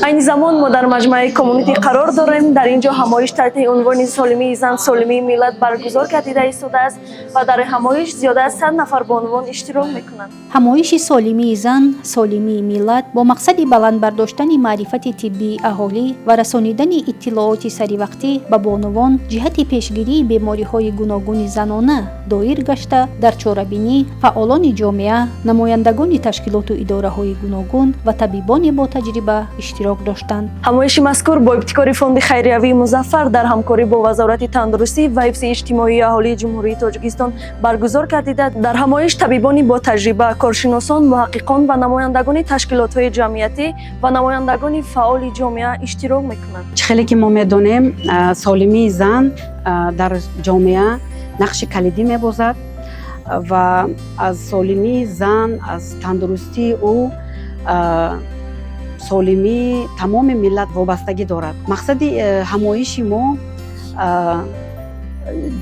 айни замон мо дар маҷмӯаи коммунитӣ қарор дорем. Дар ин ҷо ҳамоиш таҳти унвони солимии зан, солимии миллат баргузор гардида истодааст ва дар ҳамоиш зиёда аз 100 нафар бонувон иштирок мекунанд. ҳамоиши солимии зан, солимии миллат бо мақсади баланд бардоштани маърифати тиббии аҳолӣ ва расонидани иттилооти саривақтӣ ба бонувон ҷиҳати пешгирии бемориҳои гуногуни занона доир гашта, дар чорабинӣ фаъолони ҷомеа, намояндагони ташкилоту идораҳои гуногун ва табибони бо таҷриба иштирок доштанд. ҳамоиши мазкур бо ибтикори фонди хайриявии Музаффар дар ҳамкорӣ бо Вазорати тандурустӣ ва ҳифзи иҷтимоии аҳолии Ҷумҳурии Тоҷикистон баргузор гардида. Дар ҳамоиш табибони бо таҷриба, коршиносон, муҳаққиқон ва намояндагони ташкилотҳои ҷамъиятӣ ва намояндагони фаъоли ҷомеа иштирок мекунанд. хеле ки мо медонем солимии зан дар ҷомеа нақши калидӣ мебозад ва аз солимии зан, аз тандурустии ӯ солимии тамоми миллат вобастагӣ дорад. Мақсади ҳамоиши мо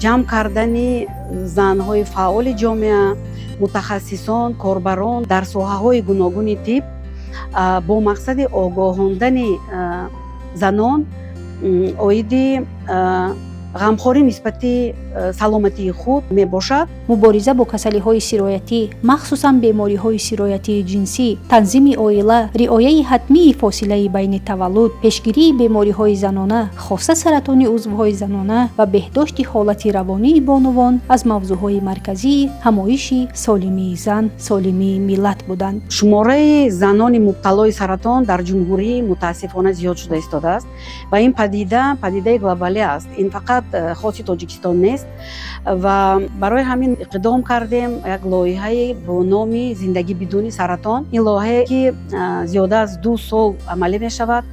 ҷамъ кардани занҳои фаъоли ҷомеа, мутахассисон, корбарон дар соҳаҳои гуногуни тиб бо мақсади огоҳондани занон оиди ғамхорӣ нисбати саломатии худ мебошад. мубориза бо касалиҳои сироятӣ, махсусан бемориҳои сироятии ҷинсӣ, танзими оила, риояи ҳатмии фосилаи байни таваллуд, пешгирии бемориҳои занона, хоса саратони узвҳои занона ва беҳдошти ҳолати равонии бонувон аз мавзӯъҳои марказии ҳамоиши солимии зан, солимии миллат буданд. шумораи занони мубталои саратон дар ҷумҳурӣ мутаассифона зиёд шуда истодааст ва ин падидаи глобалӣ аст. Ин фақат хоси Тоҷикистон нест ва барои ҳамин иқдом кардем як лоиҳае бо номи зиндагӣ бидуни саратон. Ин лоиҳае ки зиёда аз 2 сол амалӣ мешавад,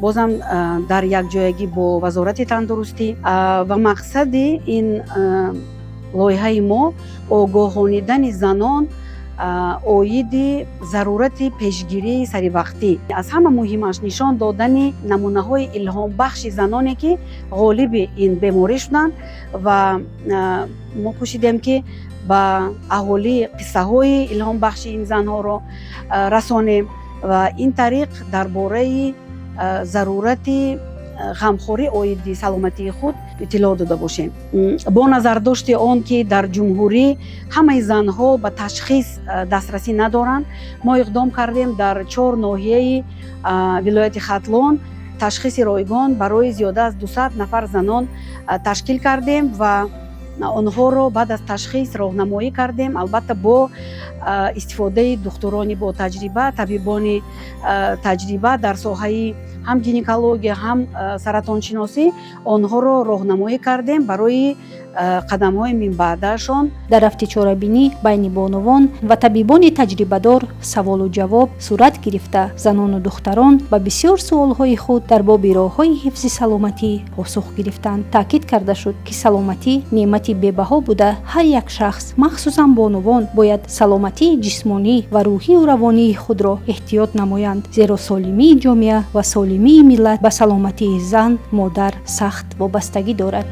бозам дар якҷоягӣ бо Вазорати тандурустӣ ва мақсади ин лоиҳаи мо огоҳонидани занон оиди зарурати пешгирии саривақтӣ, аз ҳама муҳимаш нишон додани намунаҳои илҳомбахши заноне ки ғолиби ин беморӣ шуданд ва мо кӯшидем ки ба аҳолӣ қиссаҳои илҳомбахши ин занҳоро расонем ва ин тариқ дар бораи зарурати ғамхорӣ оиди саломатии худ иттилоъ дода бошем. Бо назардошти он ки дар ҷумҳурӣ ҳамаи занҳо ба ташхис дастрасӣ надоранд, мо иқдом кардем дар 4 ноҳияи вилояти Хатлон ташхиси ройгон барои зиёда аз 200 нафар занон ташкил кардем ва онҳоро баъд аз ташхис роҳнамоӣ кардем, албатта бо истифодаи духтурони бо таҷриба, табибони таҷриба дар соҳаи ҳам гинекология, ҳам саратоншиносӣ, онҳоро роҳнамоӣ кардем барои қадамҳои минбаъдаашон. дар рафти чорабинӣ байни бонувон ва табибони таҷрибадор саволу ҷавоб сурат гирифта, занону духтарон ба бисёр суолҳои худ дар боби роҳҳои ҳифзи саломатӣ посух гирифтанд. таъкид карда шуд ки саломатӣ неъмати бебаҳо буда, ҳар як шахс, махсусан бонувон, бояд саломатии ҷисмонӣ ва рӯҳию равонии худро эҳтиёт намоянд, зеро солимии ҷомеа ва солимии миллат ба саломатии зан, модар сахт вобастагӣ дорад.